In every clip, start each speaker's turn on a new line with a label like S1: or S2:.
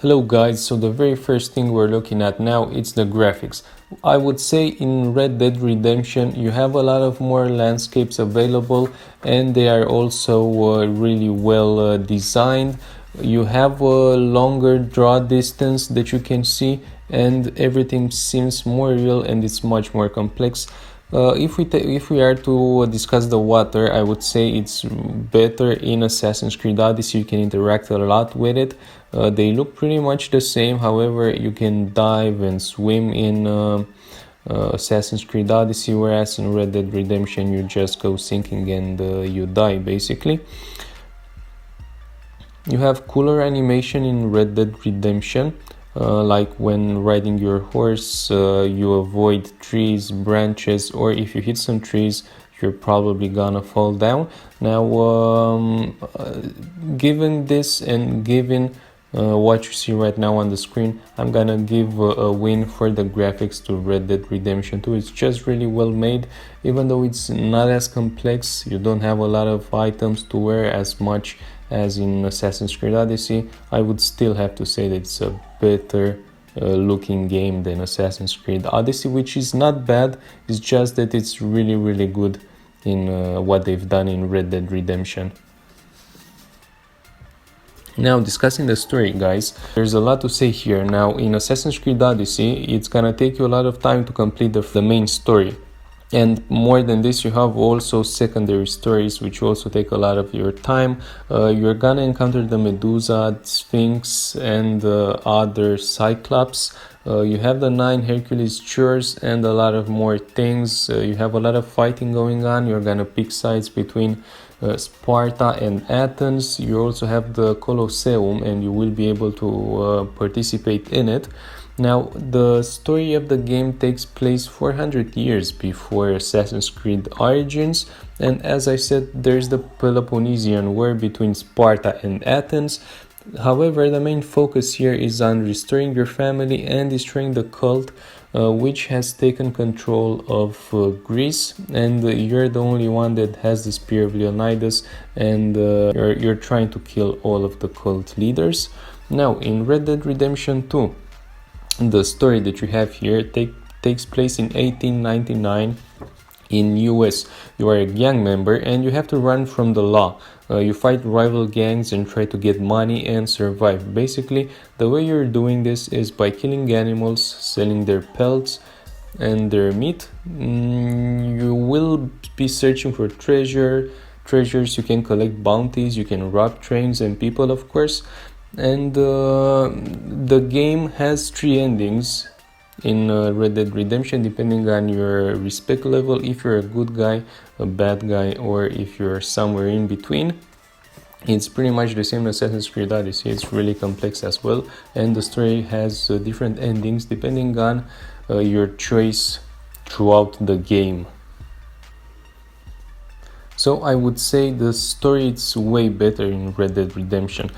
S1: Hello guys, so the very first thing we're looking at now it's the graphics. I would say in Red Dead Redemption you have a lot of more landscapes available and they are also really well designed. You have a longer draw distance that you can see and everything seems more real and it's much more complex. If we are to discuss the water, I would say it's better in Assassin's Creed Odyssey. You can interact a lot with it. They look pretty much the same. However, you can dive and swim in Assassin's Creed Odyssey, whereas in Red Dead Redemption you just go sinking and you die basically. You have cooler animation in Red Dead Redemption. Like when riding your horse, you avoid trees, branches, or if you hit some trees, you're probably gonna fall down. Now, given this and given what you see right now on the screen, I'm gonna give a win for the graphics to Red Dead Redemption 2. It's just really well made, even though it's not as complex. You don't have a lot of items to wear as much as in Assassin's Creed Odyssey. I would still have to say that it's a better looking game than Assassin's Creed Odyssey, which is not bad. It's just that it's really good in what they've done in Red Dead Redemption. Now, discussing the story, guys, there's a lot to say here. Now, in Assassin's Creed Odyssey, it's gonna take you a lot of time to complete the main story. And more than this, you have also secondary stories which also take a lot of your time. You're gonna encounter the Medusa, Sphinx, and other Cyclops. You have the 9 Hercules chores and a lot of more things. You have a lot of fighting going on. You're gonna pick sides between Sparta and Athens. You also have the Colosseum and you will be able to participate in it. Now, the story of the game takes place 400 years before Assassin's Creed Origins, and as I said, there's the Peloponnesian War between Sparta and Athens. However, the main focus here is on restoring your family and destroying the cult which has taken control of Greece, and you're the only one that has the Spear of Leonidas, and you're trying to kill all of the cult leaders. Now, in Red Dead Redemption 2, the story that you have here takes place in 1899 in US. You are a gang member and you have to run from the law. You fight rival gangs and try to get money and survive. Basically, the way you're doing this is by killing animals, selling their pelts and their meat. You will be searching for treasures. You can collect bounties, you can rob trains and people, of course. And the game has 3 endings in Red Dead Redemption, depending on your respect level, if you're a good guy, a bad guy, or if you're somewhere in between. It's pretty much the same as Assassin's Creed Odyssey. It's really complex as well, and the story has different endings depending on your choice throughout the game. So I would say the story is way better in Red Dead Redemption.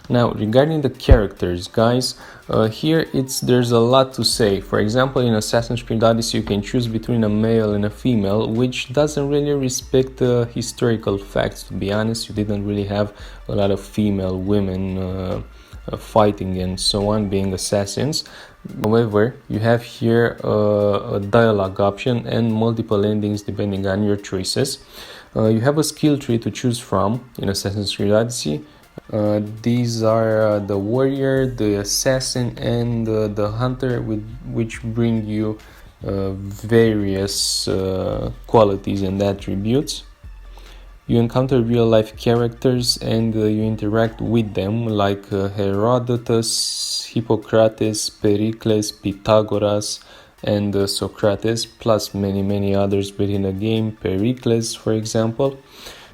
S1: Now, regarding the characters, guys, here there's a lot to say. For example, in Assassin's Creed Odyssey, you can choose between a male and a female, which doesn't really respect the historical facts. To be honest, you didn't really have a lot of female women fighting and so on, being assassins. However, you have here a dialogue option and multiple endings depending on your choices. You have a skill tree to choose from in Assassin's Creed Odyssey. These are the warrior, the assassin, and the hunter, which bring you various qualities and attributes. You encounter real-life characters and you interact with them, like Herodotus, Hippocrates, Pericles, Pythagoras, and Socrates, plus many others within the game, Pericles, for example.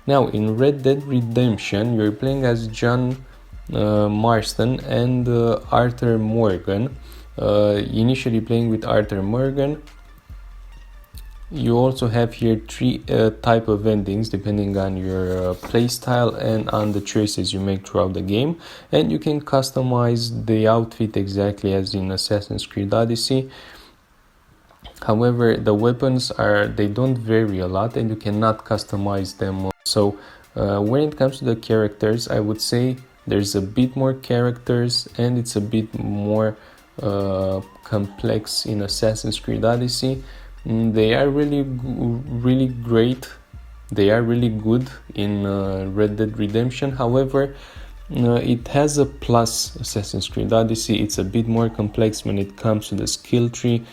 S1: Now, in Red Dead Redemption, you're playing as John Marston and Arthur Morgan. Initially playing with Arthur Morgan. You also have here three type of endings depending on your playstyle and on the choices you make throughout the game, and you can customize the outfit exactly as in Assassin's Creed Odyssey. However, the weapons they don't vary a lot and you cannot customize them. So when it comes to the characters, I would say there's a bit more characters and it's a bit more complex in Assassin's Creed Odyssey. They are really great. They are really good in Red Dead Redemption. However, it has a plus. Assassin's Creed Odyssey, it's a bit more complex when it comes to the skill tree,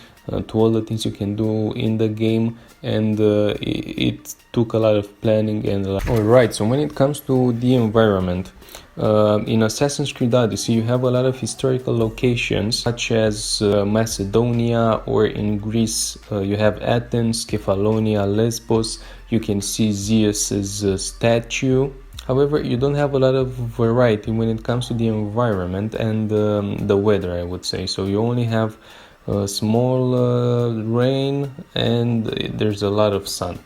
S1: to all the things you can do in the game, and it took a lot of planning and alright, so when it comes to the environment, in Assassin's Creed Odyssey you have a lot of historical locations such as Macedonia, or in Greece you have Athens, Kefalonia, Lesbos. You can see Zeus's statue. However, you don't have a lot of variety when it comes to the environment and the weather, I would say. So you only have small rain and there's a lot of sun,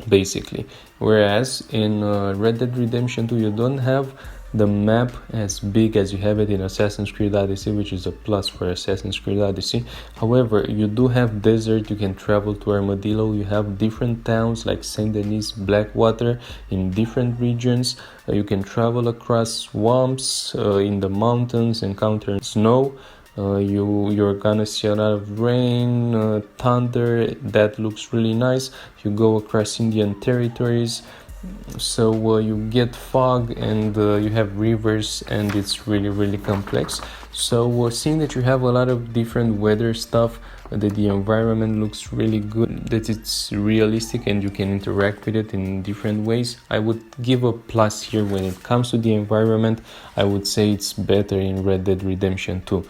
S1: basically. Whereas in Red Dead Redemption 2, you don't have the map as big as you have it in Assassin's Creed Odyssey, which is a plus for Assassin's Creed Odyssey. However, you do have desert, you can travel to Armadillo, you have different towns like Saint Denis, Blackwater in different regions. You can travel across swamps, in the mountains, encounter snow. You're gonna see a lot of rain, thunder. That looks really nice. You go across Indian territories, so you get fog and you have rivers, and it's really complex. So seeing that you have a lot of different weather stuff, that the environment looks really good, that it's realistic and you can interact with it in different ways, I would give a plus here. When it comes to the environment, I would say it's better in Red Dead Redemption 2.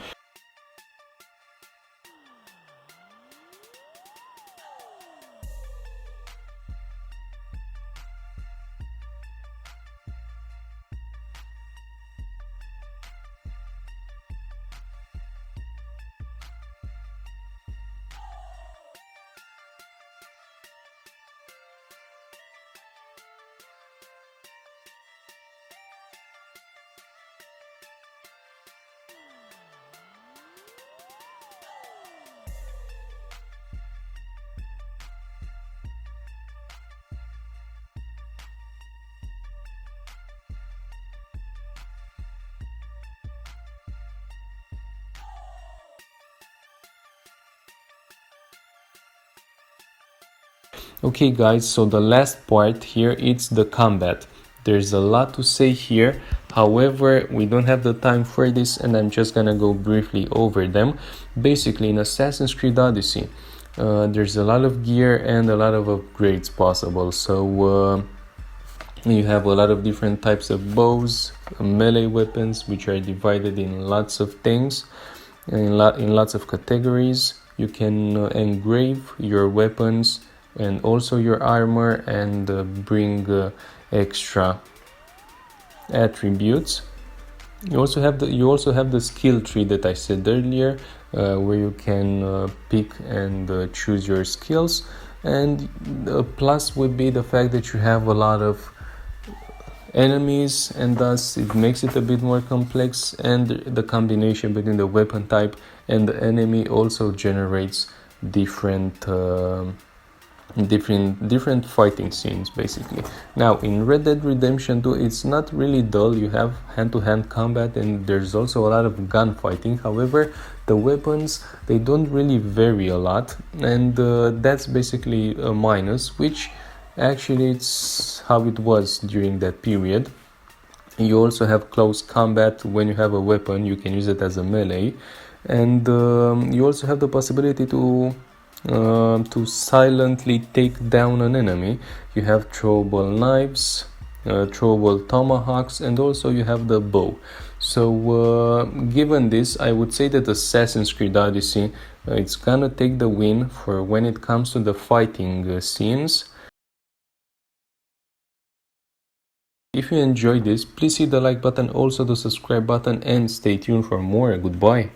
S1: Okay guys, so the last part here, it's the combat. There's a lot to say here, however we don't have the time for this and I'm just gonna go briefly over them. Basically, in Assassin's Creed Odyssey, there's a lot of gear and a lot of upgrades possible. So you have a lot of different types of bows, melee weapons, which are divided in lots of things, in lots of categories. You can engrave your weapons and also your armor and bring extra attributes. You also have the skill tree that I said earlier, where you can pick and choose your skills. And a plus would be the fact that you have a lot of enemies, and thus it makes it a bit more complex, and the combination between the weapon type and the enemy also generates different different fighting scenes basically. Now in Red Dead Redemption 2 it's not really dull. You have hand-to-hand combat and there's also a lot of gunfighting. However, the weapons, they don't really vary a lot, and that's basically a minus, which actually it's how it was during that period. You also have close combat. When you have a weapon, you can use it as a melee, and you also have the possibility to silently take down an enemy. You have throwable knives, throwable tomahawks, and also you have the bow. So given this, I would say that Assassin's Creed Odyssey, it's gonna take the win for when it comes to the fighting scenes. If you enjoyed this, please hit the like button, also the subscribe button, and stay tuned for more. Goodbye.